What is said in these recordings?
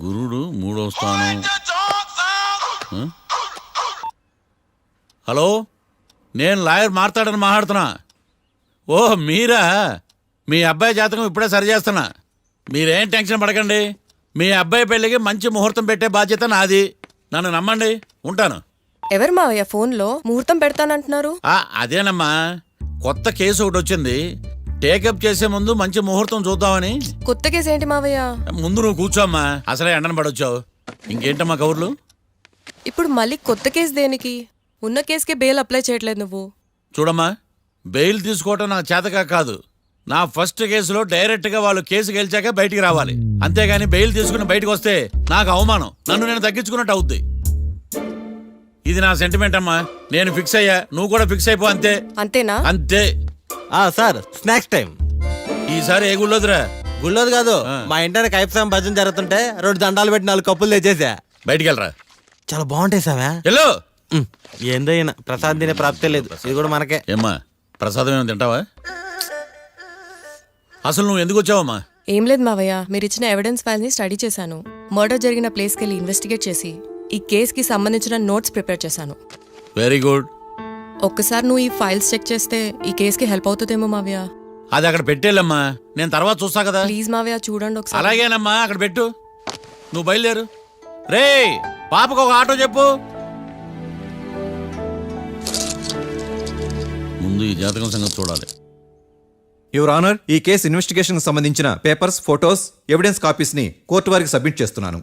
గురుడు మూడో స్థానం. హలో, నేను లాయర్ మాట్లాడుతున్నా. ఓ మీరా? మీ అబ్బాయి జాతకం ఇప్పుడే సరి చేస్తున్నా. మీరేం టెన్షన్ పడకండి. మీ అబ్బాయి పెళ్ళికి మంచి ముహూర్తం పెట్టే బాధ్యత నాది. నన్ను నమ్మండి. ఉంటాను. ఎవరు మావయ్య ఫోన్లో ముహూర్తం పెడతానంటున్నారు? అదేనమ్మా, కొత్త కేసు ఒకటి వచ్చింది. టేకప్ చేసే ముందు మంచి ముహూర్తం చూద్దామని. కొత్త కేసు ఏంటి మావయ్య? ముందు నువ్వు కూర్చోమ్మా, అసలే ఎండను పడొచ్చావు. ఇంకేంటమ్మా కబుర్లు? ఇప్పుడు మళ్ళీ కొత్త కేసు దేనికి? ఉన్న కేసుకే బెయిల్ అప్లై చేయట్లేదు నువ్వు. చూడమ్మా, బెయిల్ తీసుకోవటం నాకు చేతగా కాదు. నా ఫస్ట్ కేసులో డైరెక్ట్గా వాళ్ళు కేసు గెలిచాక బయటికి రావాలి. అంతేగాని బెయిల్ తీసుకుని బయటకు వస్తే నాకు అవమానం, నన్ను నేను తగ్గించుకున్నట్టు అవుద్ది. ఇది నా సెంటిమెంట్ అమ్మా. నేను ఫిక్స్ అయ్యా, నువ్వు కూడా ఫిక్స్ అయిపో. అంతే. అంతేనా? అంతే. Sir, snacks time. ఈసారి ఏ గుళ్ళోదిరా? గుళ్ళోది కాదు, మా ఇంటర్ కైప్సాం భజన జరుగుతుంటే 2 దండాలు పెట్టి 4 కప్పులు తెచ్చేసా. బయటికి వెళ్ళరా. చాలా బాగుంటాయి సావా. హలో, ఏందో అయినా ప్రసాద్ తినే ప్రాప్తే లేదు. ఇది కూడా మనకే. ఏమ్మా, ప్రసాదం ఏమైనా తింటావా? అసలు నువ్వు ఎందుకు వచ్చావమ్మా? ఏం లేదు మావయ్య, మీరు ఇచ్చిన ఎవిడెన్స్ ఫైల్స్ ని స్టడీ చేశాను. మర్డర్ జరిగిన ప్లేస్కి వెళ్ళి ఇన్వెస్టిగేట్ చేసి ఈ కేసుకి సంబంధించిన నోట్స్ ప్రిపేర్ చేశాను. Very good. ఒక్కసారి నువ్వు ఈ ఫైల్స్ చెక్ చేస్తే ఈ కేసుకి హెల్ప్ అవుతుందేమో మావయ్య. అది అక్కడ పెట్టేళ్ళమ్మా, నేను తర్వాత చూస్తా కదా. ప్లీజ్ మావయ్య, చూడండి ఒకసారి. అలాగేనమ్మా, అక్కడ పెట్టు. నువ్వు బయలుదేరు. రే, పాపకు ఒక ఆటో చెప్పు. ముందు ఈ జాతకం సంగతి చూడాలి. యువర్ ఆనర్, ఈ కేసు ఇన్వెస్టిగేషన్ సంబంధించిన పేపర్స్, ఫోటోస్, ఎవిడెన్స్ కాపీస్ ని కోర్టు వారికి సబ్మిట్ చేస్తున్నాను.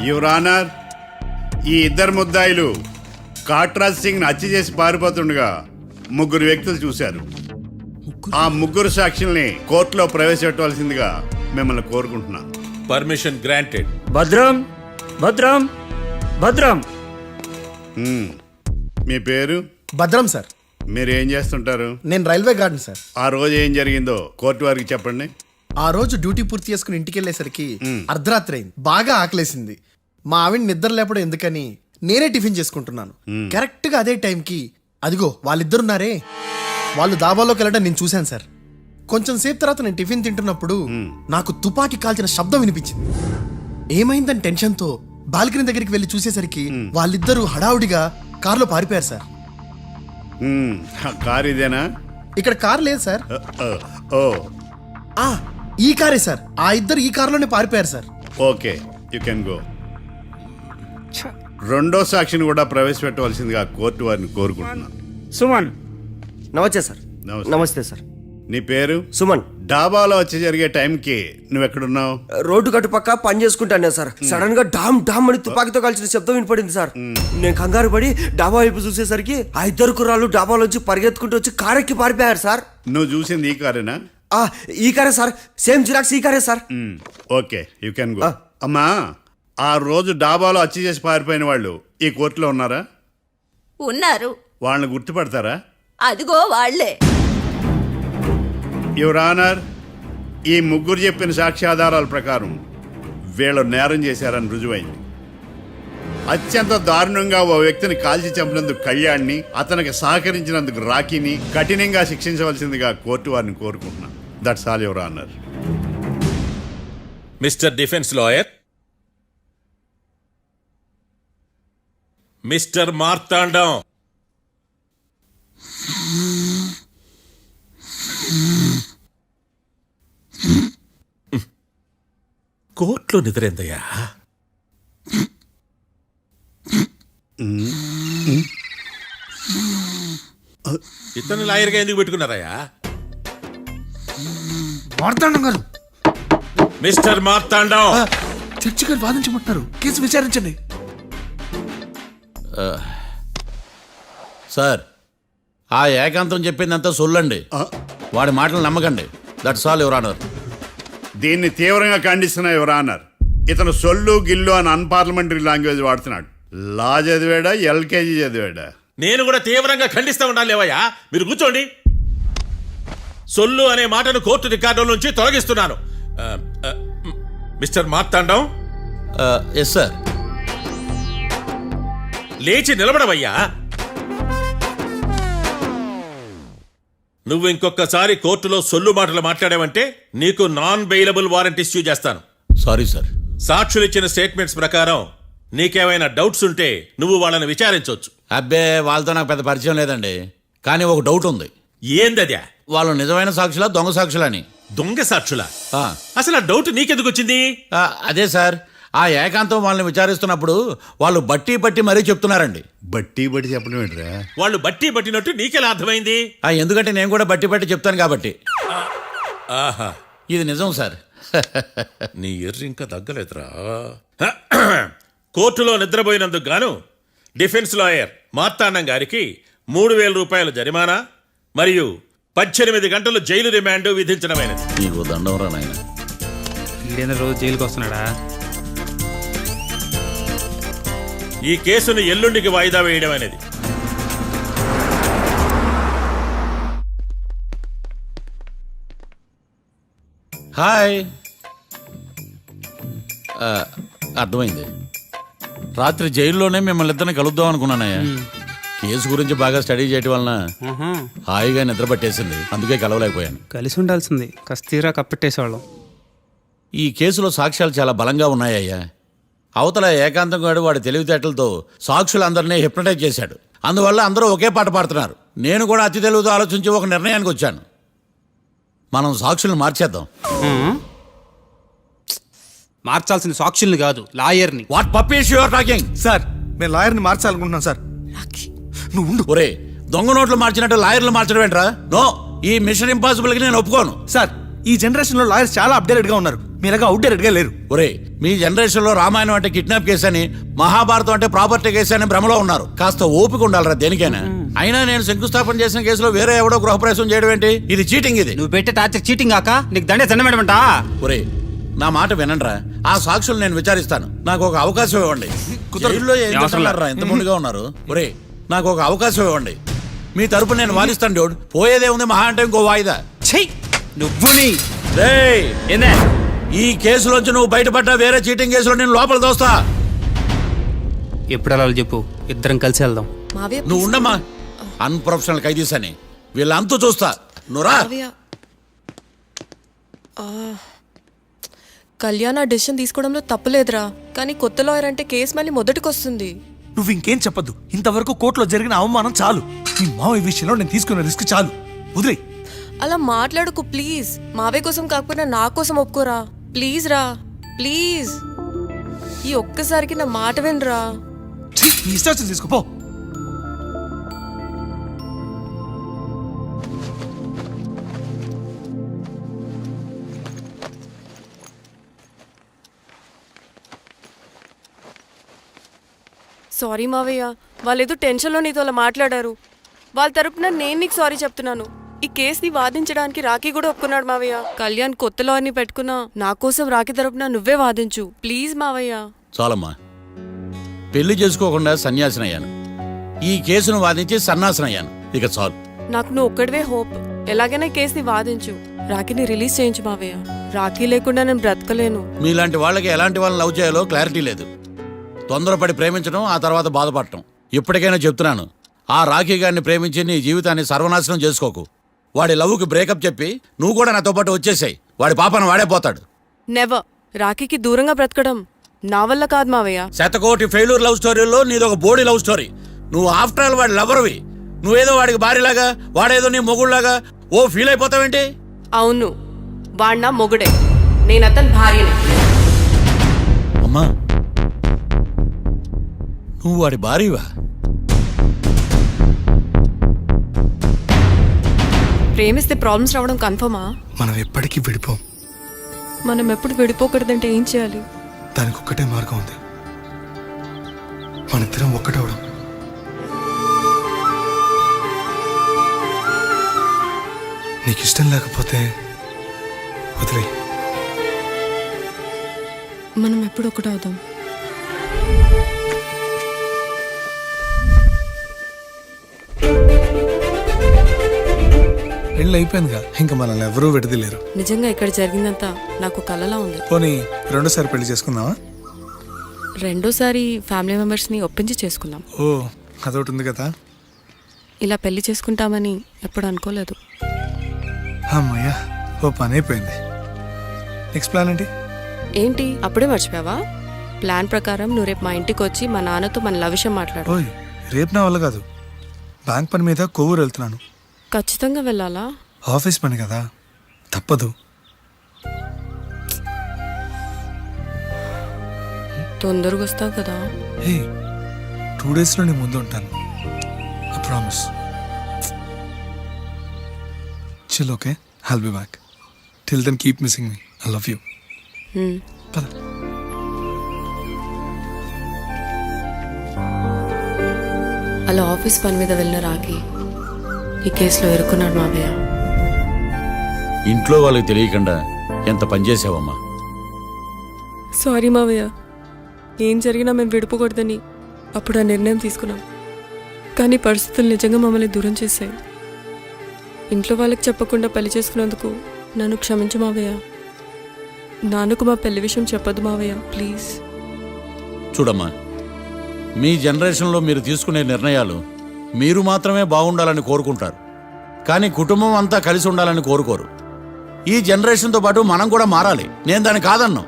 యువర్ ఆనర్, ఈ ఇద్దరు ముద్దాయిలు కాట్రాజ్ సింగ్ హత్య చేసి పారిపోతుండగా 3 వ్యక్తులు చూశారు. ఆ 3 సాక్షుల్ని కోర్టులో ప్రవేశపెట్టవలసిందిగా మిమ్మల్ని కోరుకుంటున్నాను. Permission granted. భద్రం భద్రం భద్రం. మీ పేరు? భద్రం సార్. మీరు ఏం చేస్తుంటారు? నేను రైల్వే గార్డెన్ సార్. ఆ రోజు ఏం జరిగిందో కోర్టు వారికి చెప్పండి. ఆ రోజు డ్యూటీ పూర్తి చేసుకుని ఇంటికి వెళ్ళేసరికి అర్ధరాత్రి అయింది. బాగా ఆకలేసింది. మా ఆవిడ నిద్ర లేపడం ఎందుకని నేనే టిఫిన్ చేసుకుంటున్నాను. కరెక్ట్ గా అదే టైంకి అదిగో వాళ్ళిద్దరున్నారే, వాళ్ళు దాబాలోకి వెళ్ళడం నేను చూశాను సార్. కొంచెం సేపు తర్వాత నేను టిఫిన్ తింటున్నప్పుడు నాకు తుపాకీ కాల్చిన శబ్దం వినిపించింది. ఏమైందని టెన్షన్తో బాల్కనీ దగ్గరికి వెళ్ళి చూసేసరికి వాళ్ళిద్దరూ హడావుడిగా కారులో పారిపోయారు సార్. కారు ఇదేనా? ఇక్కడ కారు లేదు సార్. ఈ కారే సార్. ఆ ఇద్దరు ఈ కారులోనే పారిపోయారు sir. Okay, you can go. రెండో సాక్షిని కూడా ప్రవేశపెట్టవలసిందిగా కోర్టు వారిని కోరుకుంటున్నాను. సుమన్. నమస్తే సార్. నమస్తే సార్. నీ పేరు? సుమన్. డాబాలో వచ్చి జరిగే టైంకి నువ్వు ఎక్కడున్నావు? రోడ్డు గట్టు పక్క పని చేసుకుంటాను సార్. సడన్ గా డామ్ డామ్ అని తుపాకీతో కాల్చిన శబ్దం వినపడింది సార్. నేను కంగారు పడి డాబా వైపు చూసేసరికి ఆ ఇద్దరు కుర్రాళ్ళు డాబాలోంచి పరిగెత్తుకుంటూ వచ్చి కారెక్కి పారిపోయారు సార్. నువ్వు చూసింది ఈ కారేనా? ఈ కారే సార్. సేమ్ జిరాక్స్ ఈ కారే sir. Okay, you can go. అమ్మా, ఆ రోజు డాబాలో హత్య చేసి పారిపోయిన వాళ్ళు ఈ కోర్టులో ఉన్నారా? ఉన్నారు. వాళ్ళని గుర్తుపడతారా? అదిగో వాళ్లే. యువర్ ఆనర్, ఈ 3 చెప్పిన సాక్ష్యాధారాల ప్రకారం వీళ్ళు నేరం చేశారని రుజువైంది. అత్యంత దారుణంగా ఓ వ్యక్తిని కాల్చి చంపినందుకు కళ్యాణ్ని, అతనికి సహకరించినందుకు రాకీని కఠినంగా శిక్షించవలసిందిగా కోర్టు వారిని కోరుకుంటున్నాను. That's all your honour. Mister defence lawyer, mister Marthandam, కోర్టులో నిద్రేందయ్యా? ఇతను లాయర్గా ఎందుకు పెట్టుకున్నారయ్యా? మార్తాండం గారు. మిస్టర్ మార్తాండం, చర్చి గారు వాదించమంటున్నారు. కేసు విచారించండి. సార్, ఆ ఏకాంతం చెప్పిందంతా సొల్లండి. వాడి మాటలు నమ్మకండి. That's all your honour. దీన్ని తీవ్రంగా ఖండిస్తున్నా యువర్ ఆనర్. ఇతను సొల్లు గిల్లు అని అన్పార్లమెంటరీ లాంగ్వేజ్ వాడుతున్నాడు. లా చదివాడా, ఎల్కేజీ చదివాడా? నేను కూడా తీవ్రంగా ఖండిస్తా ఉండాలి. లేవయ్యా, మీరు కూర్చోండి. సొల్లు అనే మాటను కోర్టు రికార్డుల నుంచి తొలగిస్తున్నాను. మిస్టర్ మార్తాండం. Yes sir. లేచి నిలబడవయ్యా. నువ్వు ఇంకొకసారి కోర్టులో సొల్లు మాటలు మాట్లాడావంటే నీకు నాన్ బెయిలబుల్ వారెంట్ ఇష్యూ చేస్తాను. Sorry sir. సాక్షులు ఇచ్చిన స్టేట్మెంట్స్ ప్రకారం నీకేమైనా డౌట్స్ ఉంటే నువ్వు వాళ్ళని విచారించవచ్చు. అబ్బే వాళ్ళతో నాకు పెద్ద పరిచయం లేదండి. కానీ ఒక డౌట్ ఉంది. ఏందద్యా? వాళ్ళు నిజమైన సాక్షులా దొంగ సాక్షులని? దొంగ సాక్షులా? ఆ, అసలు ఆ డౌట్ నీకెందుకు వచ్చింది? అదే సార్, ఆ ఏకాంతం వాళ్ళని విచారిస్తున్నప్పుడు వాళ్ళు బట్టి పట్టి మరీ చెప్తున్నారండి. బట్టి చెప్పడం ఏంట్రా? వాళ్ళు బట్టి పట్టినట్టు నీకెలా అర్థమైంది? ఎందుకంటే నేను కూడా బట్టి పట్టి చెప్తాను కాబట్టి. ఆహా, ఇది నిజం సార్. నీ ఎర్రి ఇంకా తగ్గలేదురా. కోర్టులో నిద్రపోయినందుకు గాను డిఫెన్స్ లాయర్ మార్తాండం గారికి 3,000 రూపాయల జరిమానా మరియు 18 గంటలు జైలు రిమాండ్ విధించడమైనది. నీకు దండం రా నాయన. ఈడేంద్ర రోజు జైలుకి వస్తున్నాడా? ఈ కేసును ఎల్లుండికి వాయిదా వేయడం అనేది. హాయ్. అర్థమైంది. రాత్రి జైల్లోనే మిమ్మల్ని ఇద్దరిని కలుద్దాం అనుకున్నానయ్యా. కేసు గురించి బాగా స్టడీ చేయటం వలన హాయిగా నిద్ర పట్టేసింది, అందుకే కలవలేకపోయాను. కలిసి ఉండాల్సింది, కస్తీరా కప్పెట్టేసేవాళ్ళం. ఈ కేసులో సాక్ష్యాలు చాలా బలంగా ఉన్నాయ్యా. అవతల ఏకాంతం గాడు వాడి తెలివితేటలతో సాక్షులందరినీ హిప్నటైజ్ చేశాడు. అందువల్ల అందరూ ఒకే పాట పాడుతున్నారు. నేను కూడా అతి తెలివితో ఆలోచించి ఒక నిర్ణయానికి వచ్చాను. మనం సాక్షులను మార్చేద్దాం. మార్చాల్సిన సాక్షుల్ని కాదు, లాయర్ని. What puppies you are talking? Sir నేను లాయర్ని మార్చాలనుకుంటున్నాను సార్. నువ్వు ఉండు. ఒరే, దొంగ నోట్లు మార్చినట్టు లాయర్లు మార్చడం ఏంట్రా? నో, ఈ మిషన్ ఇంపాసిబుల్ కి నేను ఒప్పుకోను. సార్ ఈ జనరేషన్ లో లాయర్స్ చాలా అప్డేటెడ్ గా ఉన్నారు, మీరుగా అవుట్డేటెడ్ గా లేరు. ఒరే, మీ జనరేషన్ లో రామాయణం అంటే కిడ్నాప్ కేసు అని, మహాభారతం అంటే ప్రాపర్టీ కేసు అని భ్రమలో ఉన్నారు. కాస్త ఓపిక ఉండాలరా దేనికైనా. అయినా నేను శంకుస్థాపన చేసిన కేసులో వేరే ఎవడో గృహప్రవేశం చేయడం ఏంటి? ఇది చీటింగ్. ఇది నువ్వు పెట్టే టార్చర్ చీటింగ్ కాక నీకు దండే దండమేడమంటా? ఒరే, నా మాట వినండిరా. ఆ సాక్షులు నేను విచారిస్తాను. నాకు ఒక అవకాశం ఇవ్వండి. జైల్లో ఏం చేస్తున్నారా ఎంత ముందుగా ఉన్నారు? ఒరే, నాకు ఒక అవకాశం ఇవ్వండి. మీ తరపు నేను వాదిస్తాను. డోడ్ పోయేదే ఉంది, మహా అంటే ఇంకో వాయిదా. నువ్వు రేయ్, ఏందే ఈ కేసులోంచి నువ్వు బయటపడ్డా వేరే చీటింగ్ కేసులో నేను లోపల దోస్తా. ఎప్పుడు అలా చెప్పు, ఇద్దరం కలిసి వెళ్దాం. మావయ్య నువ్వు ఉండమ్మా. అన్ప్రొఫెషనల్ ఖైదీస్ అని వీళ్ళంతా చూస్తా. నువ్వురా. మావయ్య, కళ్యాణ్ ఆ డెసిషన్ తీసుకోవడంలో తప్పులేదురా. కానీ కొత్త లాయర్ అంటే కేసు మళ్ళీ మొదటికి వస్తుంది. నువ్వు ఇంకేం చెప్పద్దు. ఇంతవరకు కోర్టులో జరిగిన అవమానం చాలు. ఈ మావయ్య విషయంలో నేను తీసుకున్న రిస్క్ చాలు. వదిలే. అలా మాట్లాడుకు ప్లీజ్. మావయ్య కోసం కాకపోయినా నా కోసం ఒప్పుకోరా ప్లీజ్ రా, ప్లీజ్. ఈ ఒక్కసారికి నా మాట వినరా. నీ ఇష్టం తీసుకోపో. సారీ మావయ్య, వాళ్ళేదో టెన్షన్లో నీతో అలా మాట్లాడారు. వాళ్ళ తరపున నేను నీకు సారీ చెప్తున్నాను. ఈ కేసుని వాదించడానికి రాఖీ కూడా ఒప్పుకున్నాడు మావయ్య. కళ్యాణ్ కొత్త లాయర్ని పెట్టుకున్నా నా కోసం రాఖీ తరపున నువ్వే వాదించు ప్లీజ్ మావయ్య. చాలమ్మా. పెళ్లి చేసుకోకుండా సన్యాసినయ్యాను. ఈ కేసును వాదించి సన్నాసనయ్యాను. ఇక చాలు. నాకు నువ్వు ఒక్కడివే హోప్. ఎలాగైనా ఈ కేసుని వాదించు, రాఖీని రిలీజ్ చేయించు మావయ్య. రాఖీ లేకుండా నేను బ్రతకలేను. మీలాంటి వాళ్ళకి ఎలాంటి వాళ్ళని లవ్ చేయాలో క్లారిటీ లేదు. తొందరపడి ప్రేమించడం, ఆ తర్వాత బాధపడటం. ఇప్పటికైనా చెప్తున్నాను, ఆ రాఖీ గారిని ప్రేమించి నీ జీవితాన్ని సర్వనాశనం చేసుకోకు. వాడి లవ్కి బ్రేకప్ చెప్పి నువ్వు కూడా నాతో పాటు వచ్చేసాయి. వాడి పాపను వాడే పోతాడు. నెవర్. రాఖీకి దూరంగా బ్రతకడం నా వల్ల కాదు మావయ్య. శతకోటి ఫెయిల్యూర్ లవ్ స్టోరీలో నీదొక బోడీ లవ్ స్టోరీ. నువ్వు ఆఫ్టర్ ఆల్ వాడి లవర్వి. నువ్వేదో వాడికి భార్యలాగా, వాడేదో నీ మొగుడులాగా ఓ ఫీల్ అయిపోతావేంటి? అవును, వాడు నా మొగుడే, నేను అతని భార్యని. అమ్మా, నువ్వు వాడి భార్యవా? ప్రేమిస్తే ప్రాబ్లమ్స్ రావడం కన్ఫర్మా? మనం ఎప్పటికీ విడిపోం. మనం ఎప్పుడు విడిపోకూడదంటే ఏం చేయాలి? దానికి ఒక్కటే మార్గం ఉంది. మనిద్దరం ఒక్కటవడం. నీకు ఇష్టం లేకపోతే వదిలే. మనం ఎప్పుడు ఒకటవుదాం. పెళ్ళి అయిపోయిందిగా, ఇంకా మనల్ని ఎవరూ విడదలేరు. నిజంగా ఇక్కడ జరిగిందంతా నాకు కలలా ఉంది. పోనీ రెండోసారి పెళ్లి చేసుకుందామా? రెండోసారి ఫ్యామిలీ మెంబర్స్ని ఒప్పించి చేసుకున్నాం. ఓ అదొకటి ఉంది కదా. ఇలా పెళ్లి చేసుకుంటామని ఎప్పుడు అనుకోలేదు. అమ్మయ్యా, ఓ పని అయిపోయింది. నెక్స్ట్ ప్లాన్ ఏంటి? ఏంటి అప్పుడే మర్చిపోయావా? ప్లాన్ ప్రకారం నువ్వు రేపు మా ఇంటికి వచ్చి మా నాన్నతో మన లవ్ విషయం మాట్లాడు. ఓయ్, రేపు నా వల్ల కాదు. బ్యాంక్ పని మీద కొవ్వూరు వెళ్తున్నాను. ఖచ్చితంగా వెళ్ళాలా? ఆఫీస్ పని కదా, తప్పదు. తొందరగా వస్తావు కదా. హే, 2 డేస్లో నీ ముందు ఉంటాను. I promise. Chill, okay? I'll be back. Till then keep missing me. I love you. పద. అలా ఆఫీస్ పని మీద వెళ్ళిన రాకి ఈ కేసులో ఇరుక్కున్నాడు మావయ్య. ఇంట్లో వాళ్ళకి తెలియకుండా ఎంత పనిచేసావమ్మా. సారీ మావయ్య, ఏం జరిగినా మేము విడిపోకూడదని అప్పుడు ఆ నిర్ణయం తీసుకున్నాం. కానీ పరిస్థితులు నిజంగా మమ్మల్ని దూరం చేశాయి. ఇంట్లో వాళ్ళకి చెప్పకుండా పెళ్లి చేసుకున్నందుకు నన్ను క్షమించు మావయ్య. నాన్నకు మా పెళ్లి విషయం చెప్పదు మావయ్య, ప్లీజ్. చూడమ్మా, మీ జనరేషన్లో మీరు తీసుకునే నిర్ణయాలు మీరు మాత్రమే బాగుండాలని కోరుకుంటారు, కానీ కుటుంబం అంతా కలిసి ఉండాలని కోరుకోరు. ఈ జనరేషన్తో పాటు మనం కూడా మారాలి. నేను దాన్ని కాదన్నాను,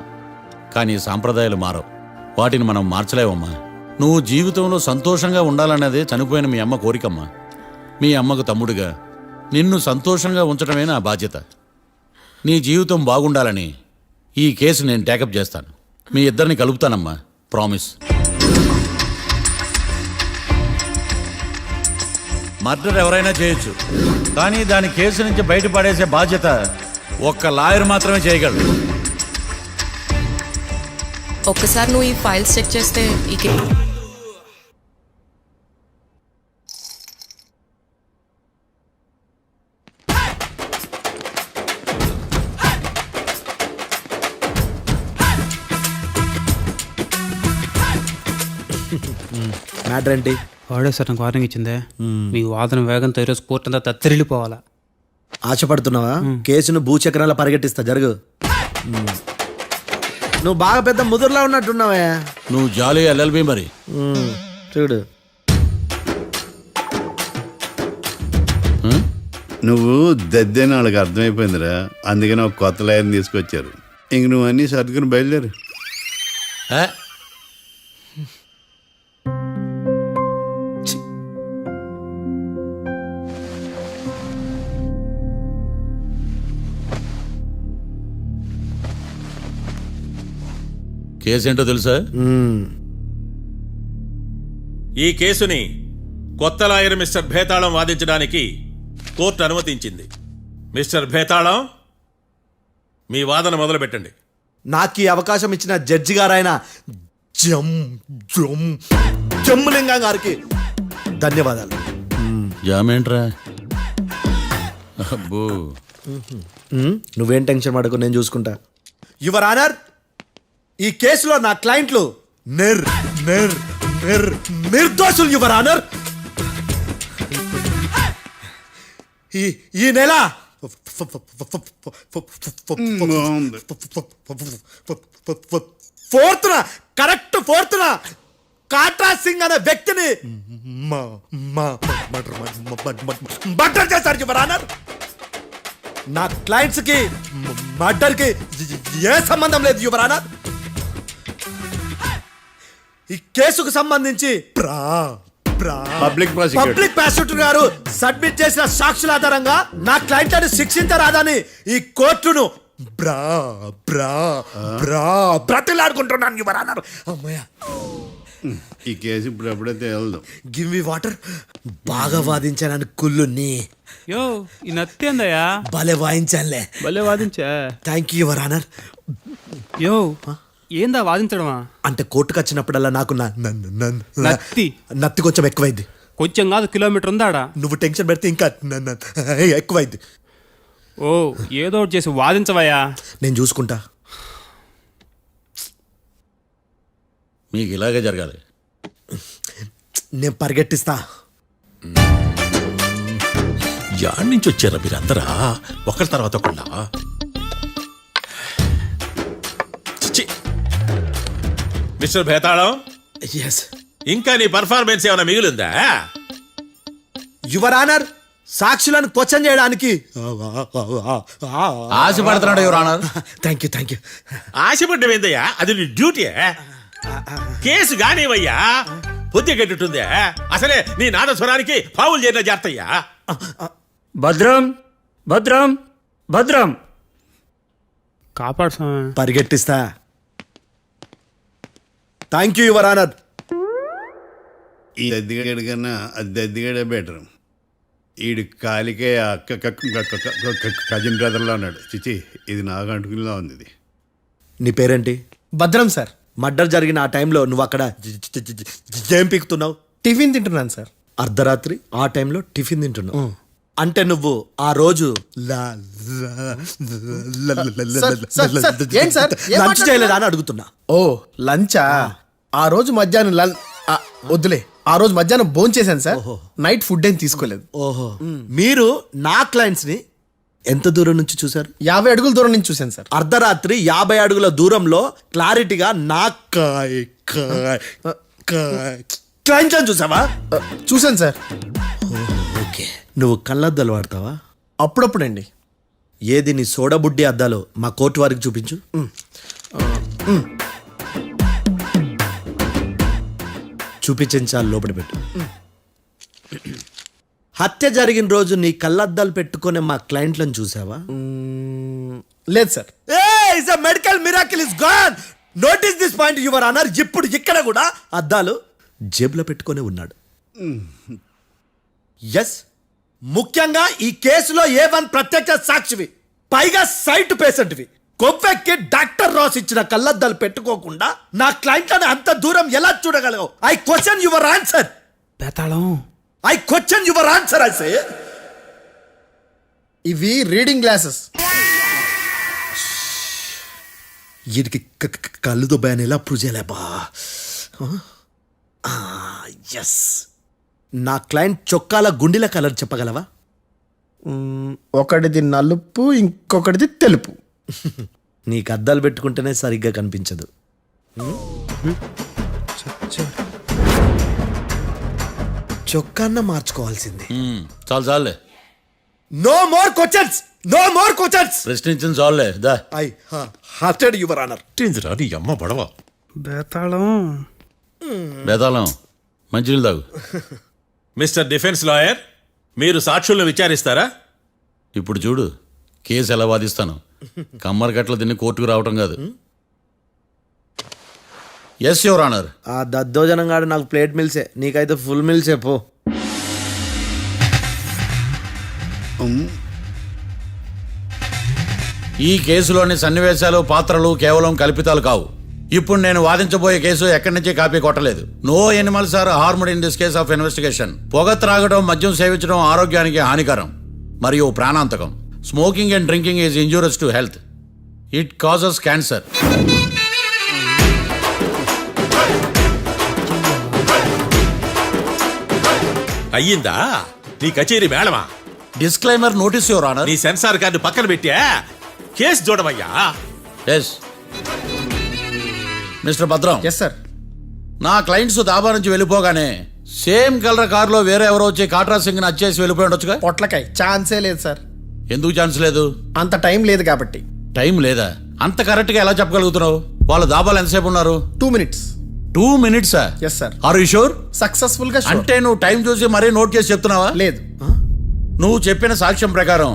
కానీ సాంప్రదాయాలు మారవు. వాటిని మనం మార్చలేవమ్మా. నువ్వు జీవితంలో సంతోషంగా ఉండాలన్నదే చనిపోయిన మీ అమ్మ కోరికమ్మా. మీ అమ్మకు తమ్ముడిగా నిన్ను సంతోషంగా ఉంచడమే నా బాధ్యత. నీ జీవితం బాగుండాలని ఈ కేసు నేను టేకప్ చేస్తాను. మీ ఇద్దరిని కలుపుతానమ్మా, ప్రామిస్. మర్డర్ ఎవరైనా చేయొచ్చు, కానీ దాని కేసు నుంచి బయటపడేసే బాధ్యత ఒక్క లాయర్ మాత్రమే చేయగలడు. ఒక్కసారి నువ్వు ఈ ఫైల్స్ చెక్ చేస్తే ఈ మ్యాటర్ ఏంటి? వాడే సార్ నాకు వార్నింగ్ ఇచ్చిందే. మీ వాదన వేగంతో ఈరోజు కోర్టు అంతా తత్తరిల్లిపోవాలా. ఆశపడుతున్నావా? కేసును భూచక్రాల పరిగెట్టిస్తా, జరుగు. నువ్వు బాగా పెద్ద ముదురులా ఉన్నట్టున్నావే. నువ్వు జాలి ఎల్ఎల్బి మరి. చూడు, నువ్వు దద్దేని వాళ్ళకి అర్థమైపోయిందిరా, అందుకని ఒక కొత్త లాయర్ని తీసుకొచ్చారు. ఇంక నువ్వు అన్నీ సర్దుకుని బయలుదేరు. కేసేంటో తెలుసా? ఈ కేసుని కొత్త లాయర్ మిస్టర్ భేతాళం వాదించడానికి కోర్టు అనుమతించింది. మిస్టర్ భేతాళం, మీ వాదన మొదలు పెట్టండి. నాకు ఈ అవకాశం ఇచ్చిన జడ్జి గారైన జమ్ములింగం గారికి ధన్యవాదాలు. జామేంట్రా? అబ్బో, నువ్వేం టెన్షన్ పడకు, నేను చూసుకుంటా. యువర్ ఆనర్, ఈ కేసులో నా క్లయింట్లు నిర్దోషులు యువర్ ఆనర్. ఈ నెల 4th correct 4th Katra Singh అనే వ్యక్తిని మర్డర్ చేశారు యువర్ ఆనర్. నా క్లయింట్స్ కి మర్డర్ కి ఏ సంబంధం లేదు యువర్ ఆనర్. ఈ కేసుకు సంబంధించి పబ్లిక్ ప్రాసిక్యూటర్ గారు సబ్మిట్ చేసిన సాక్షుల ఆధారంగా నా క్లయింట్లను శిక్షించరాదని ఈ కోర్టును బ్రతిలాడుకుంటున్నాను యువర్ ఆనర్. అమ్మయ్య, ఈ కేసు ఇప్పుడు ఎప్పుడైతే వెళ్దాం. Give me water. బాగా వాదించానని కుళ్ళుని. యో, ఈ నత్తేందయ్యా? భలే వాయించానులే. భలే వాదించా. Thank you your honour. Yo, ఏందా వాదించడమా? అంటే కోర్టుకు వచ్చినప్పుడల్లా నాకు నత్తి నత్తి కొంచెం ఎక్కువైంది. కొంచెం కాదు, కిలోమీటర్ ఉందాడా. నువ్వు టెన్షన్ పెడితే ఇంకా ఎక్కువైంది. ఓ, ఏదో ఒకటి చేసి వాదించవయ్యా. నేను చూసుకుంటా. మీకు ఇలాగే జరగాలి. నేను పరిగెట్టిస్తా. యాడ్ నుంచి వచ్చారా మీరందరా ఒకరి తర్వాత ఒకళ్ళ? మిస్టర్ భేతాళం, ఎస్ ఇంకా నీ పర్ఫార్మెన్స్ ఏమైనా మిగిలిందా? యువర్ ఆనర్, సాక్షులను క్వశ్చన్ చేయడానికి ఆశపడుతున్నాడు యువర్ ఆనర్. థ్యాంక్ యూ ఆశపడ్డం ఏందయ్యా, అది నీ డ్యూటీ. కేసు గానివయ్యా, పొద్దు గట్టుందే. అసలే నీ నాదస్వరానికి పావులు చేరిన జాతయ్యా. భద్రం భద్రం భద్రం. కాపాడు స్వామి. పరిగెట్టిస్తా. Thank you your honour. ఈ దద్దిగడ కన్నా అది దద్దిగడే బెటర్. ఈడు కాలికే కజిన్ బ్రదర్లో ఉన్నాడు. చిచి, ఇది నాకు అంటుకునిలా ఉంది. ఇది నీ పేరేంటి? భద్రం సార్. మర్డర్ జరిగిన ఆ టైంలో నువ్వు అక్కడ ఏం పీకుతున్నావు? టిఫిన్ తింటున్నాను సార్. అర్ధరాత్రి ఆ టైంలో టిఫిన్ తింటున్నావు అంటే నువ్వు ఆ రోజు ఏం సార్? లంచ్ చేయలేదా అని అడుగుతున్నా. ఓ లంచా? ఆ రోజు మధ్యాహ్నం వద్దులే, ఆ రోజు మధ్యాహ్నం భోంచేశాను సార్. నైట్ ఫుడ్ ఏం తీసుకోలేదు. ఓహో, మీరు నా క్లయింట్స్ ని ఎంత దూరం నుంచి చూసారు? 50 అడుగుల దూరం నుంచి చూశాను సార్. అర్ధరాత్రి 50 అడుగుల దూరంలో క్లారిటీగా నా క్లయింట్స్ అని చూసావా? చూశాను సార్. ఓకే, నువ్వు కళ్ళద్దాలు వాడతావా? అప్పుడప్పుడండి. ఏది నీ సోడబుడ్డి అద్దాలో మా కోర్టు వారికి చూపించు. చూపించాలి, లోపల పెట్టు. హత్య జరిగిన రోజు నీ కళ్ళద్దాలు పెట్టుకునే మా క్లయింట్లను చూసావా? లేదు sir. Medical miracle is gone. Notice this point your honour. ఇప్పుడు ఇక్కడ కూడా అద్దాలు జేబులో పెట్టుకొని ఉన్నాడు. ఎస్, ముఖ్యంగా ఈ కేసులో A1 ప్రత్యక్ష సాక్షివి, పైగా సైట్ పేషెంట్వి. కొవ్వెక్కి డాక్టర్ రాస్ ఇచ్చిన కళ్ళద్దాలు పెట్టుకోకుండా నా క్లయింట్లను అంత దూరం ఎలా చూడగలవు? I question your answer. బేతాళం. I question your answer. I say ఇవి రీడింగ్ గ్లాసెస్. వీడికి కళ్ళు దుబ్బాయని ఎలా ప్రూవ్ చేయలేబా? ఎస్, నా క్లయింట్ చొక్కాల గుండెల కలర్ చెప్పగలవా? ఒకటిది నలుపు, ఇంకొకటిది తెలుపు. నీకు అద్దాలు పెట్టుకుంటేనే సరిగ్గా కనిపించదు. చొక్కాన్న మార్చుకోవాల్సింది. చాలు చాలులే, no more questions, no more questions. ప్రశ్నించింది చాలులే. దా ఐ హార్టెడ్ యువర్ ఆనర్. నీ అమ్మ పడవ. బేతాళం. బేతాళం, మంచినీళ్ళు తాగు. మిస్టర్ డిఫెన్స్ లాయర్, మీరు సాక్షులను విచారిస్తారా? ఇప్పుడు చూడు కేసు ఎలా వాదిస్తాను. కమ్మరి గట్ల తిని కోర్టుకు రావటం కాదు. Yes your honour. ఆ దద్దోజనం గాడు నాకు ప్లేట్ మిల్సే, నీకైతే ఫుల్ మిల్సే పో. ఈ కేసులోని సన్నివేశాలు, పాత్రలు కేవలం కల్పితాలు కావు. ఇప్పుడు నేను వాదించబోయే కేసు ఎక్కడి నుంచి కాపీ కొట్టలేదు. No animals are harmed in this case of investigation. పొగ త్రాగడం, మద్యం సేవించడం ఆరోగ్యానికి హానికరం మరియు ప్రాణాంతకం. Smoking and drinking is injurious to health. It causes cancer. అయ్యిందా నీ కచేరీ మేళమా? Disclaimer notice your honour. నీ సెన్సార్ కార్డు పక్కన పెట్టా కేసు చూడమయ్యా. Yes mister Bhadram. Yes sir. నా క్లయింట్స్ దాబా నుంచి వెళ్ళిపోగానే సేమ్ కలర్ కారులో వేరే ఎవరో వచ్చి కాట్రా సింగ్ ని వచ్చేసి వెళ్ళిపోయి ఉండొచ్చుగా. పొట్లకాయ ఛాన్సే లేదు సార్. ఎందుకు ఛాన్స్ లేదు? అంత టైం లేదు కాబట్టి. టైం లేదా? అంత కరెక్ట్ గా ఎలా చెప్పగలుగుతున్నావు? వాళ్ళ దాబాలు ఎంతసేపు ఉన్నారు? 2 minutes. 2 minutes? Yes sir. Are you sure? Successful గా sure. అంటే నువ్వు టైం చూసి మరీ నోట్ చేసి చెప్తున్నావా? లేదు. నువ్వు చెప్పిన సాక్ష్యం ప్రకారం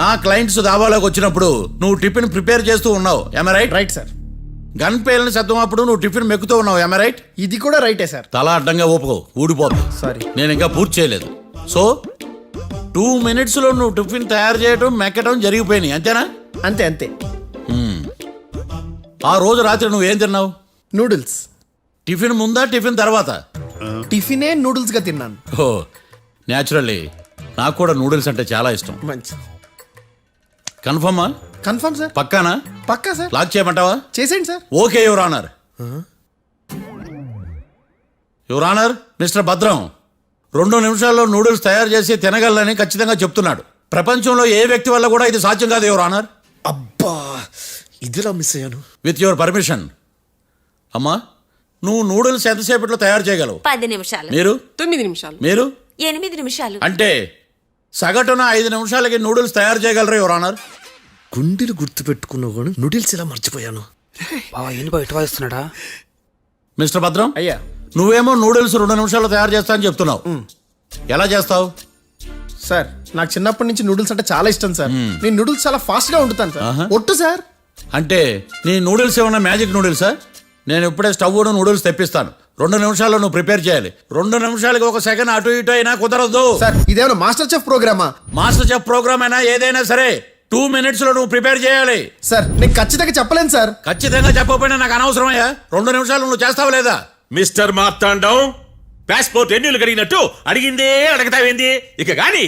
నా క్లయింట్స్ దాబాలోకి వచ్చినప్పుడు నువ్వు టిఫిన్ ప్రిపేర్ చేస్తూ ఉన్నావు. am I right? Right sir. Gun పేలిన శబ్దం అప్పుడు నువ్వు టిఫిన్ మెక్కుతూ ఉన్నావు. am I right? ఇది కూడా రైటే సార్. తల అడ్డంగా ఊపుకో, ఊడిపోద్ది. సారీ. నేను ఇంకా పూర్తి చేయలేదు. సో 2 minutes లో నువ్వు టిఫిన్ తయారు చేయడం, మెక్కడం జరిగిపోయినాయి, అంతేనా? అంతే అంతే. ఆ రోజు రాత్రి నువ్వు ఏం తిన్నావు? నూడిల్స్. టిఫిన్ ముందా, టిఫిన్ తర్వాత? టిఫినే నూడిల్స్ గా తిన్నాను. ఓ న్యాచురల్లీ నాకు కూడా నూడిల్స్ అంటే చాలా ఇష్టం. మంచి. కన్ఫర్మా? Confirm sir. పక్కానా? పక్కా సార్. లాక్ చేయమంటావా? చేసేయండి sir. Okay your honour. Your honour, mister Bhadram 2 నిమిషాల్లో నూడిల్స్ తయారు చేసి తినగలని ఖచ్చితంగా చెప్తున్నాడు. ప్రపంచంలో ఏ వ్యక్తి వల్ల కూడా ఇది సాధ్యం కాదు యువర్ ఆనర్. అబ్బా, ఇదిలా మిస్ అయ్యాను. With your permission. అమ్మా, నువ్వు నూడిల్స్ ఎంతసేపట్లో తయారు చేయగలవు? 10 నిమిషాలు. మీరు 9 నిమిషాలు. మీరు 8 నిమిషాలు. అంటే సగటున 5 నిమిషాలకి నూడిల్స్ తయారు చేయగలరు యువర్ ఆనర్. గుండెలు గుర్తు పెట్టుకున్నావు కానీ నూడిల్స్ ఇలా మర్చిపోయాను. బావా ఏంటి బావ ఇటు వాయిస్తున్నాడా? మిస్టర్ భద్రం, అయ్యా నువ్వేమో నూడిల్స్ 2 నిమిషాల్లో తయారు చేస్తా అని చెప్తున్నావు. ఎలా చేస్తావు? సార్ నాకు చిన్నప్పటి నుంచి నూడిల్స్ అంటే చాలా ఇష్టం సార్. నేను నూడిల్స్ చాలా ఫాస్ట్ గా వండుతాను సార్. ఒట్టు సార్. అంటే నీ నూడిల్స్ ఏమన్నా మ్యాజిక్ నూడిల్సా? నేను ఇప్పుడే స్టవ్ నూడిల్స్ తెప్పిస్తాను. 2 నిమిషాల్లో నువ్వు ప్రిపేర్ చేయాలి. 2 నిమిషాలకి 1 సెకండ్ అటు ఇటు అయినా కుదరదు. సార్ ఇదేమైనా మాస్టర్ చెఫ్ ప్రోగ్రామా? మాస్టర్ చెఫ్ ప్రోగ్రామ్ అయినా ఏదైనా సరే 2 minutes లో నువ్వు ప్రిపేర్ చేయాలి. సార్ నేను ఖచ్చితంగా చెప్పలేను సార్. ఖచ్చితంగా చెప్పకపోయినా నాకు అనవసరమయ్యా. 2 నిమిషాలు నువ్వు చేస్తావా లేదా? మిస్టర్ మార్తాండం, పాస్పోర్ట్ ఎన్నిళ్ళు కడిగినట్టు అడిగిందే అడగతావేంది? ఇక గాని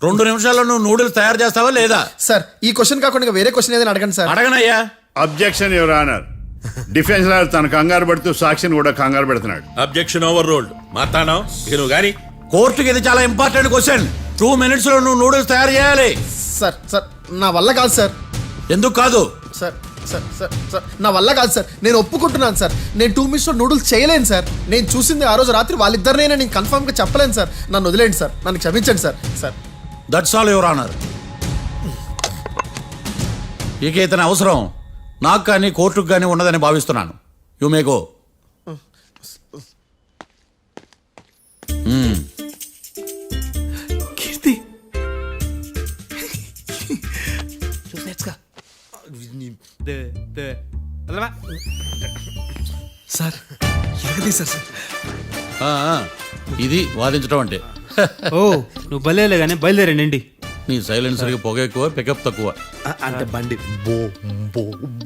2 నిమిషాల్లో నువ్వు నూడిల్స్ తయారు చేస్తావా లేదా? సార్ ఈ క్వశ్చన్ కాకుండా ఇంకా వేరే క్వశ్చన్ ఏదైనా అడగండి సార్. అడగనయ్యా. Objection your honour. Defence lawyer తన కంగారు పడుతూ సాక్షిని కూడా కంగారు పెడుతున్నాడు. Objection over ruled. మార్తాండం, ఇక నువ్వు గాని. కోర్టుకి ఇది చాలా ఇంపార్టెంట్ క్వశ్చన్. 2 minutes లో నువ్వు నూడిల్స్ తయారు చేయాలి. సార్ సార్ నా వల్ల కాదు సార్. ఎందుకు కాదు? సార్ సార్ సార్ సార్ నా వల్ల కాదు సార్. నేను ఒప్పుకుంటున్నాను సార్. నేను 2 minutes లో నూడిల్స్ చేయలేను సార్. నేను చూసింది ఆ రోజు రాత్రి వాళ్ళిద్దరినైనా నేను కన్ఫర్మ్ గా చెప్పలేను సార్. నన్ను వదిలేండి సార్. నన్ను క్షమించండి sir. Sir that's all your honour. ఇక ఇతని అవసరం నాకు కానీ కోర్టుకు కానీ ఉండదని భావిస్తున్నాను. You may go. Keerthi sir ఎలాగది సార్? ఇది వాదించడం అంటే. ఓ నువ్వు బయలుదేరలే కానీ బయలుదేరండి. నీ సైలెన్సర్కి పొగ ఎక్కువ, పికప్ తక్కువ. అంటే బండి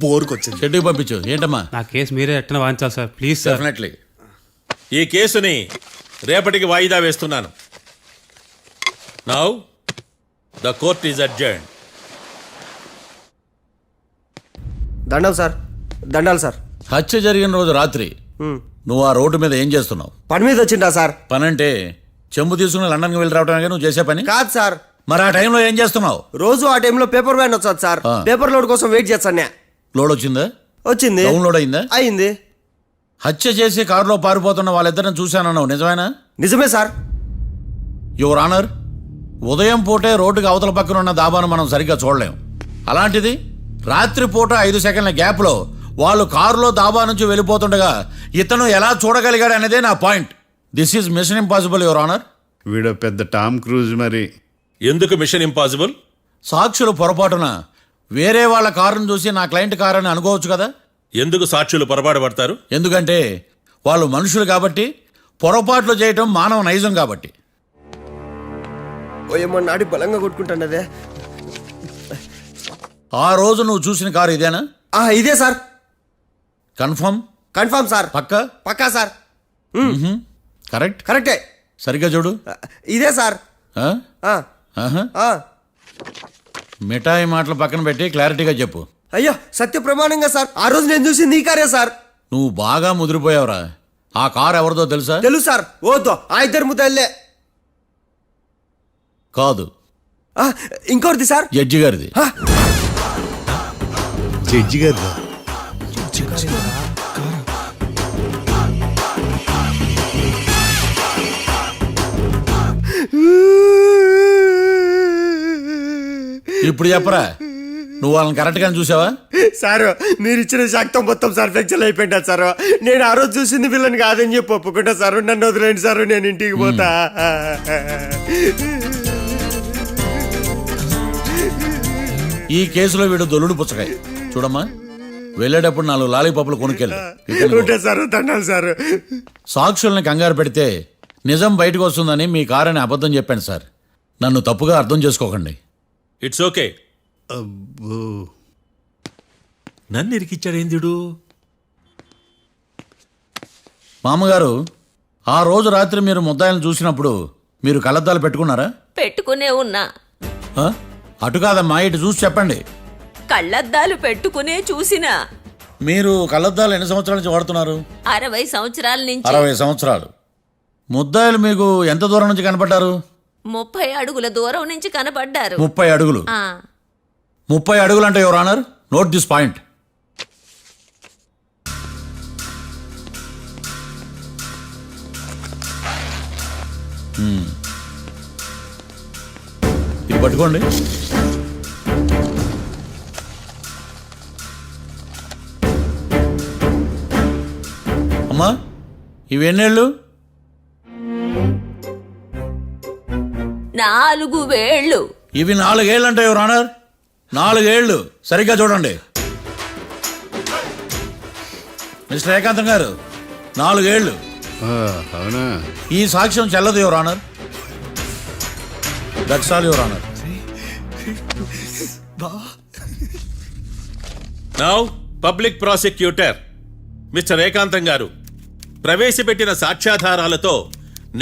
బోర్కి వచ్చింది. షెడ్యూల్ పంపించు. ఏంటమ్మా? నా కేసు మీరే ఎట్టన వాయించాలి సార్, ప్లీజ్ సార్. డెఫినెట్లీ. ఈ కేసుని రేపటికి వాయిదా వేస్తున్నాను. Now the court is adjourned. దండం సార్. దండాలు సార్. హత్య జరిగిన రోజు రాత్రి నువ్వు ఆ రోడ్డు మీద ఏం చేస్తున్నావు? పని మీద వచ్చిండా సార్? పని అంటే చెంబు తీసుకుని లండన్కి వెళ్ళి రావడానికి నువ్వు చేసే పని కాదు సార్. మరి ఆ టైంలో ఏం చేస్తున్నావు? రోజు ఆ టైంలో పేపర్ వ్యాన్ వచ్చాది సార్. పేపర్ లోడ్ కోసం వెయిట్ చేస్తాను. లోడ్ వచ్చిందా? వచ్చింది. డౌన్లోడ్ అయిందా? అయింది. హత్య చేసి కారులో పారిపోతున్న వాళ్ళిద్దరిని చూశానన్నావు, నిజమేనా? నిజమే సార్. యువర్ ఆనర్, ఉదయం పూటే రోడ్డుకి అవతల పక్కన ఉన్న దాబాను మనం సరిగ్గా చూడలేం. అలాంటిది రాత్రి పూట 5 సెకండ్ల గ్యాప్లో వాళ్ళు కారులో దాబా నుంచి వెళ్ళిపోతుండగా ఇతను ఎలా చూడగలిగాడు అనేదే నా point. This is mission impossible your honour. వీడో పెద్ద టామ్ క్రూజ్ మరి. ఎందుకు మిషన్ ఇంపాసిబుల్? సాక్షులు పొరపాటున వేరే వాళ్ళ కారును చూసి నా క్లయింట్ కారు అని అనుకోవచ్చు కదా. ఎందుకు సాక్షులు పొరపాటు పడతారు? ఎందుకంటే వాళ్ళు మనుషులు కాబట్టి, పొరపాట్లు చేయటం మానవ నైజం కాబట్టి. ఓయమ్మ నాడి బలంగా కొట్టుకుంటానదే. ఆ రోజు నువ్వు చూసిన కారు ఇదేనా? ఇదే సార్. కన్ఫర్మ్? Confirm sir. పక్కా? పక్కా సార్. కరెక్ట్? కరెక్టే. సరిగ్గా చూడు. ఇదే సార్. మిఠాయి మాటలు పక్కన పెట్టి క్లారిటీగా చెప్పు. అయ్యో సత్య ప్రమాణంగా సార్, ఆ రోజు నేను చూసింది ఈ కారే సార్. నువ్వు బాగా ముదిరిపోయావురా. ఆ కారు ఎవరిదో తెలుసా? తెలుసు సార్. ఓతో ఆ ఇద్దరు ముద్దల్లే. కాదు, ఇంకోటిది సార్. జడ్జి గారిది. జడ్జి గారు ఇప్పుడు చెప్పరా, నువ్వు వాళ్ళని కరెక్ట్ గానే చూసావా? సార్ మీరు ఇచ్చిన శాక్తం మొత్తం సార్ ఫ్లెక్చర్ అయిపోయింటా సార్. నేను ఆ రోజు చూసింది వీళ్ళని కాదని చెప్పి ఒప్పుకుంటా సార్. నన్ను వదిలేండి సార్, నేను ఇంటికి పోతా. ఈ కేసులో వీడు దొల్లుడు పుచ్చకాయ. చూడమ్మా, వెళ్ళేటప్పుడు 4 లాలీపాపులు కొనుక్కెళ్ళు. ఉంటా సార్. దండాలు సార్. సాక్షుల్ని కంగారు పెడితే నిజం బయటకు వస్తుందని మీ కారని అబద్ధం చెప్పాను సార్. నన్ను తప్పుగా అర్థం చేసుకోకండి. It's okay. నన్ను ఇరికిచ్చాడేందుడు? మామగారు, ఆ రోజు రాత్రి మీరు ముద్దాయిలను చూసినప్పుడు మీరు కళ్ళద్దాలు పెట్టుకున్నారా? పెట్టుకునే ఉన్నా. అటు కాదమ్మా, ఇటు చూసి చెప్పండి. కళ్ళద్దాలు పెట్టుకునే చూసినా. మీరు కళ్ళద్దాలు ఎన్ని సంవత్సరాల నుంచి వాడుతున్నారు? 60 సంవత్సరాల నుంచి. 60 సంవత్సరాలు. ముద్దాయిలు మీకు ఎంత దూరం నుంచి కనపడ్డారు? 30 అడుగుల దూరం నుంచి కనపడ్డారు. 30 అడుగులు. 30 అడుగులు అంటే your honour, note this point. ఇది పట్టుకోండి. అమ్మా ఇవి ఎన్నేళ్ళు? 4 వేళ్ళు. ఇవి 4 ఏళ్ళు అంటే యువర్ ఆనర్. 4 ఏళ్ళు సరిగ్గా చూడండి. మిస్టర్ ఏకాంతం గారు 4 ఏళ్ళు. అవునా? ఈ సాక్ష్యం చెల్లదు your honour. That's all your honour. Now public prosecutor mister ఏకాంతం గారు ప్రవేశపెట్టిన సాక్ష్యాధారాలతో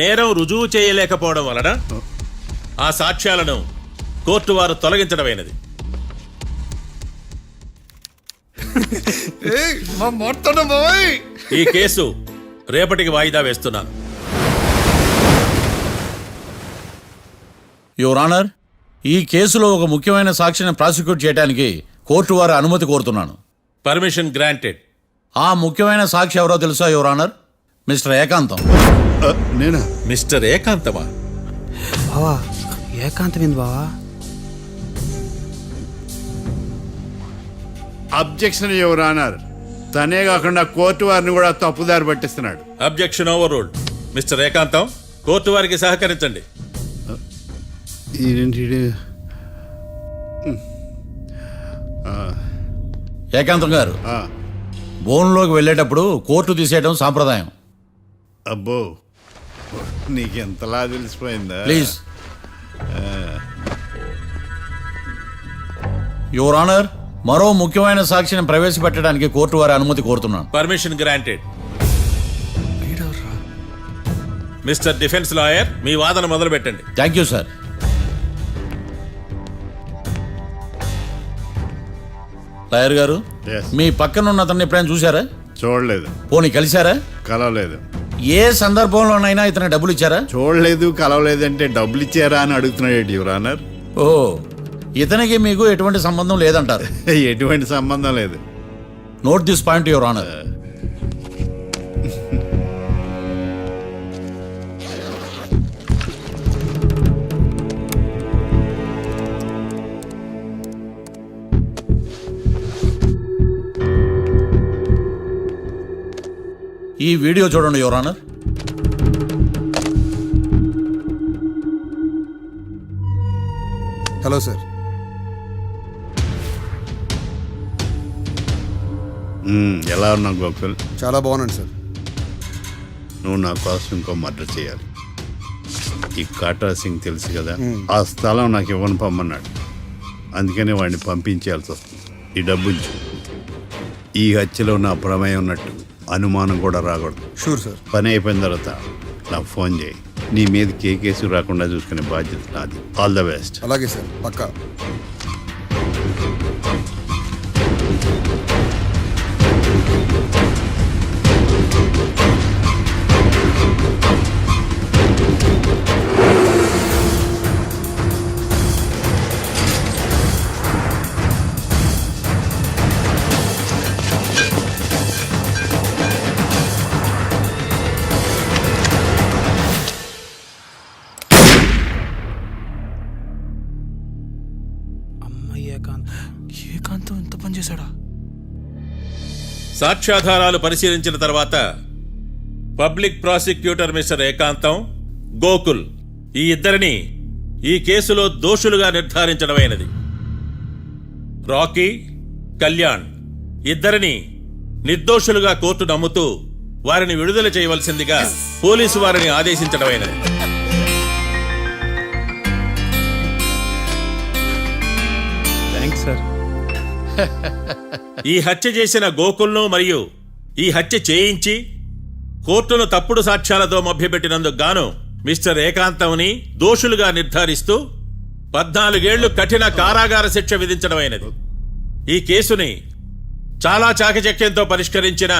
నేరం రుజువు చేయలేకపోవడం వలన ఆ సాక్ష్యాలను కోర్టు వారు తొలగించడమైనది. ఈ కేసు రేపటికి వాయిదా వేస్తున్నాను. యువర్ ఆనర్, ఈ కేసులో ఒక ముఖ్యమైన సాక్షిని ప్రాసిక్యూట్ చేయడానికి కోర్టు వారి అనుమతి కోరుతున్నాను. Permission granted. ఆ ముఖ్యమైన సాక్షి ఎవరో తెలుసా యువర్ ఆనర్? మిస్టర్ ఏకాంతం. నేనా? మిస్టర్ ఏకాంతమా? బావా ఏకాంతమైంది బావా. Objection your honour. తనే కాకుండా కోర్టు వారిని కూడా తప్పుదారి పట్టిస్తున్నాడు. Objection overruled. Mister Ekantham court వారికి సహకరించండి. ఏకాంతం గారు బోన్లోకి వెళ్ళేటప్పుడు కోర్టు తీసేయడం సాంప్రదాయం. అబ్బో, నీకెంతలా తెలిసిపోయిందా? ప్లీజ్. యువర్ ఆనర్, మరో ముఖ్యమైన సాక్షిని ప్రవేశపెట్టడానికి కోర్టు వారి అనుమతి కోరుతున్నాను. Permission granted. Mister defence lawyer మీ వాదన మొదలు పెట్టండి. Thank you sir. లాయర్ గారు, Yes. మీ పక్కన ఉన్న అతన్ని ఎప్పుడైనా చూసారా? చూడలేదు. పోనీ కలిశారా? కలవలేదు. ఏ సందర్భంలోనైనా ఇతను డబ్బులు ఇచ్చారా? చూడలేదు, కలవలేదు అంటే డబ్బులు ఇచ్చారా అని అడుగుతున్నాడు యువర్ ఆనర్. ఓ, ఇతనికి మీకు ఎటువంటి సంబంధం లేదంటారు. ఎటువంటి సంబంధం లేదు. Note this point your honour. ఈ వీడియో చూడండి యువర్ ఆనర్. Hello sir. ఎలా ఉన్నావు గోకుల్? చాలా బాగున్నాను సార్. నువ్వు నా కోసం ఇంకో మర్డర్ చేయాలి. ఈ కాటా సింగ్ తెలుసు కదా, ఆ స్థలం నాకు ఇవ్వను పమ్మన్నాడు. అందుకనే వాడిని పంపించాల్సి వస్తుంది. ఈ డబ్బు ఉంచు. ఈ హత్యలో నా ప్రమేయం ఉన్నట్టు అనుమానం కూడా రాకూడదు. Sure sir. పని అయిపోయిన తర్వాత నాకు ఫోన్ చేయి. నీ మీద కేసు రాకుండా చూసుకునే బాధ్యత నాది. All the best. అలాగే సార్, పక్కా. ఏకాంతం ఎంత పని చేశాడా? సాక్ష్యాధారాలు పరిశీలించిన తర్వాత పబ్లిక్ ప్రాసిక్యూటర్ మిస్టర్ ఏకాంతం, గోకుల్ ఈ ఇద్దరిని ఈ కేసులో దోషులుగా నిర్ధారించడమైనది. రాకీ, కళ్యాణ్ ఇద్దరిని నిర్దోషులుగా కోర్టు నమ్ముతూ వారిని విడుదల చేయవలసిందిగా పోలీసు వారిని ఆదేశించడమైనది. Thanks sir. ఈ హత్య చేసిన గోకుల్ను మరియు ఈ హత్య చేయించి కోర్టును తప్పుడు సాక్ష్యాలతో మభ్యపెట్టినందుకు గాను మిస్టర్ ఏకాంతంని దోషులుగా నిర్ధారిస్తూ 14 ఏళ్లు కఠిన కారాగార శిక్ష విధించడమైనది. ఈ కేసుని చాలా చాకచక్యంతో పరిష్కరించిన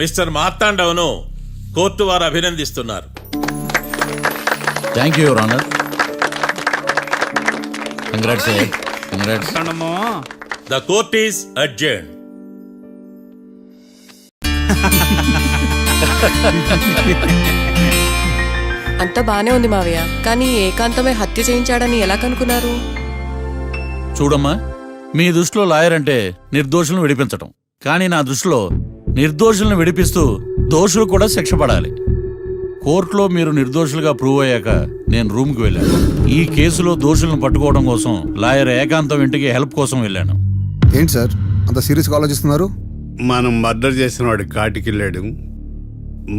మిస్టర్ మార్తాండవ్ను కోర్టు వారు అభినందిస్తున్నారు. Thank you your honour. Congrats. Congrats. The court is adjourned. అంతా బానే ఉంది మావయ్య, కానీ ఏకాంతమే హత్య చేయించాడని ఎలా కనుక్కున్నారు? చూడమ్మా, మీ దృష్టిలో లాయర్ అంటే నిర్దోషులను విడిపించటం, కానీ నా దృష్టిలో నిర్దోషులను విడిపిస్తూ దోషులు కూడా శిక్ష పడాలి. కోర్టులో మీరు నిర్దోషులుగా ప్రూవ్ అయ్యాక నేను రూమ్కి వెళ్ళాను. ఈ కేసులో దోషులను పట్టుకోవడం కోసం లాయర్ ఏకాంతం ఇంటికి హెల్ప్ కోసం వెళ్ళాను. ఏంటి సార్ అంత సీరియస్గా ఆలోచిస్తున్నారు? మనం మర్డర్ చేసిన వాడు కాటికి వెళ్ళాడు,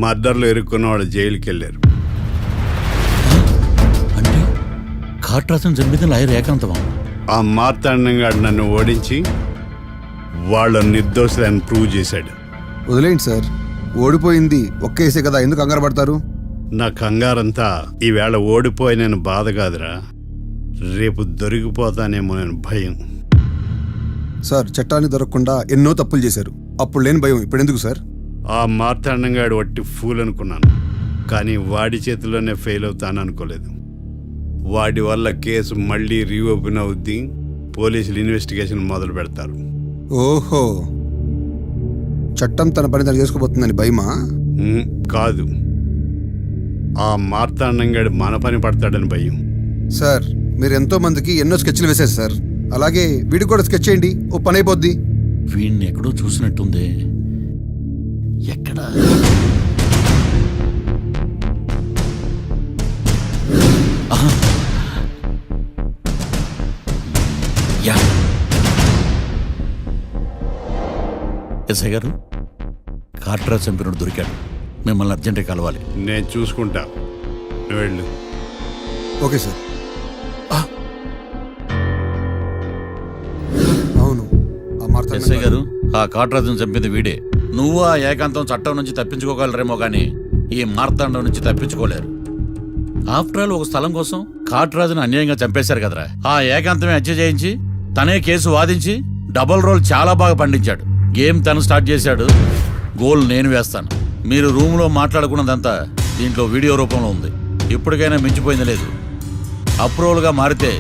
మర్డర్లో ఇరుక్కున్న వాడు జైలుకి వెళ్ళారు. అంటే కాట్రాసం చంపితే లాయర్ ఏకాంతమా? ఆ మార్తాండంగా నన్ను ఓడించి వాళ్ళ నిర్దోషులని ప్రూవ్ చేశాడు. వదిలేండి సార్, ఓడిపోయింది ఒక్క కేసే కదా, ఎందుకు కంగారు పడతారు? నా కంగారంతా ఈవేళ ఓడిపోయిన బాధ కాదురా, రేపు దొరికిపోతానేమో నేను భయం. సార్ చట్టాన్ని దొరకకుండా ఎన్నో తప్పులు చేశారు, అప్పుడు లేని భయం ఇప్పుడు ఎందుకు సార్? ఆ మార్తాండంగాడు వట్టి ఫూల్ అనుకున్నాను, కానీ వాడి చేతిలోనే ఫెయిల్ అవుతాను అనుకోలేదు. వాడి వల్ల కేసు మళ్ళీ రీఓపెన్ అవుద్ది, పోలీసులు ఇన్వెస్టిగేషన్ మొదలు పెడతారు. ఓహో, చట్టం తన పని తను చేసుకోబోతుందని భయమా? కాదు, ఆ మార్తాండంగాడు మన పని పడతాడని భయం. సార్ మీరు ఎంతో మందికి ఎన్నో స్కెచ్లు వేశారు సార్, అలాగే వీడికి కూడా స్కెచ్ చేయండి, ఓ పని అయిపోద్ది. వీడిని ఎక్కడో చూసినట్టుంది. ఎక్కడా? ఆహా. యా. ఎస్ఐ గారు, కాట్రా చంపినోడు దొరికాడు, మిమ్మల్ని అర్జెంటుగా కలవాలి. నేను చూసుకుంటా, నువ్వు వెళ్ళు. Okay sir. అవును, ఆ మార్తాండం ఎస్ఐ గారు, ఆ కాట్రాజును చంపింది వీడే. నువ్వు ఆ ఏకాంతం చట్టం నుంచి తప్పించుకోగలరేమో కానీ ఈ మార్తాండం నుంచి తప్పించుకోలేరు. ఆఫ్టర్ ఆల్ ఒక స్థలం కోసం కాట్రాజును అన్యాయంగా చంపేశారు కదరా. ఆ ఏకాంతమే హత్య చేయించి తనే కేసు వాదించి డబుల్ రోల్ చాలా బాగా పండించాడు. గేమ్ తను స్టార్ట్ చేశాడు, గోల్ నేను వేస్తాను. మీరు రూమ్లో మాట్లాడుకున్నదంతా దీంట్లో వీడియో రూపంలో ఉంది. ఇప్పటికైనా మించిపోయింది లేదు. అప్రూవల్గా మారితే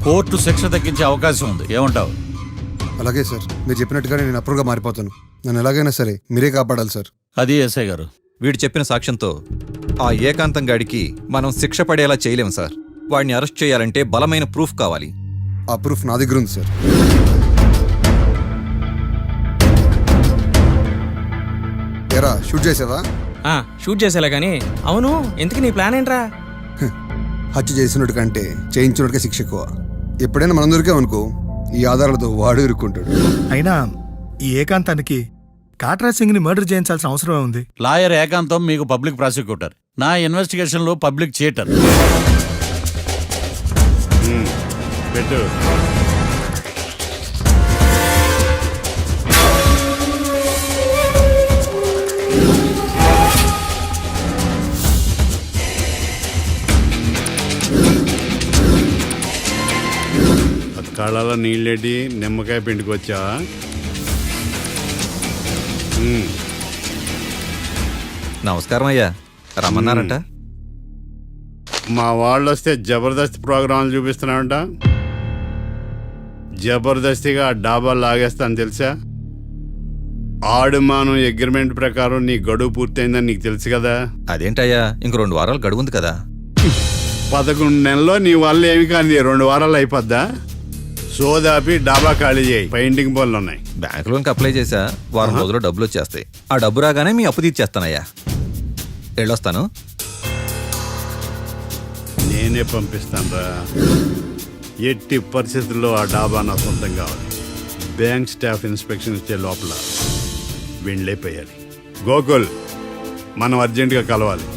కోర్టు శిక్ష తగ్గించే అవకాశం ఉంది. ఏమంటావు? అలాగే సార్, మీరు చెప్పినట్టుగానే నేను అప్రూవ్గా మారిపోతాను. నన్ను ఎలాగైనా సరే మీరే కాపాడాలి సార్. అది ఎస్ఐ గారు. వీడు చెప్పిన సాక్ష్యంతో ఆ ఏకాంతం గాడికి మనం శిక్ష పడేలా చేయలేం సార్. వాడిని అరెస్ట్ చేయాలంటే బలమైన ప్రూఫ్ కావాలి. ఆ ప్రూఫ్ నా దగ్గర ఉంది సార్. ఎరా షూట్ చేసావా? షూట్ చేసేలా కానీ. అవును, ఎందుకు నీ ప్లాన్ ఏంట్రా? హత్య చేసినట్టు కంటే చేయించినట్టుగా శిక్ష ఎక్కువ. ఎప్పుడైనా మనం దొరికామనుకో, ఈ ఆధారాలతో వాడు ఇరుక్కుంటాడు. అయినా ఈ ఏకాంతానికి కాట్రా సింగ్ ని మర్డర్ చేయించాల్సిన అవసరమే ఉంది. లాయర్ ఏకాంతం మీకు పబ్లిక్ ప్రాసిక్యూటర్, నా ఇన్వెస్టిగేషన్ లో పబ్లిక్ చీటర్. పెట్టు. కళ్ళలో నీళ్ళేటి నిమ్మకాయ పిండుకొచ్చా? నమస్కారం అయ్యా, రమ్మన్నారంట. మా వాళ్ళు వస్తే జబర్దస్త్ ప్రోగ్రాంలు చూపిస్తున్నామంట. జబర్దస్తిగా డాబా లాగేస్తాను తెలుసా? ఆడుమానం అగ్రిమెంట్ ప్రకారం నీ గడువు పూర్తయిందని నీకు తెలుసు కదా. అదేంటయ్యా, ఇంక 2 వారాలు గడువు ఉంది కదా. 11 నెలల్లో నీ వల్ల ఏమి కానీ 2 వారాలు అయిపోద్దా? సోదాపి డాబా ఖాళీ చేయి, పెయింటింగ్ పనులు ఉన్నాయి. బ్యాంక్ లోన్కి అప్లై చేశా, వారం రోజుల్లో డబ్బులు వచ్చేస్తాయి. ఆ డబ్బు రాగానే మీ అప్పు తీర్చేస్తానయ్యా. వెళ్ళొస్తాను. నేనే పంపిస్తాను రా. ఎట్టి పరిస్థితుల్లో ఆ డాబా నా సొంతం కావాలి. బ్యాంక్ స్టాఫ్ ఇన్స్పెక్షన్ ఇచ్చే లోపల వెళ్ళైపోయాలి. గోకుల్, మనం అర్జెంటుగా కలవాలి.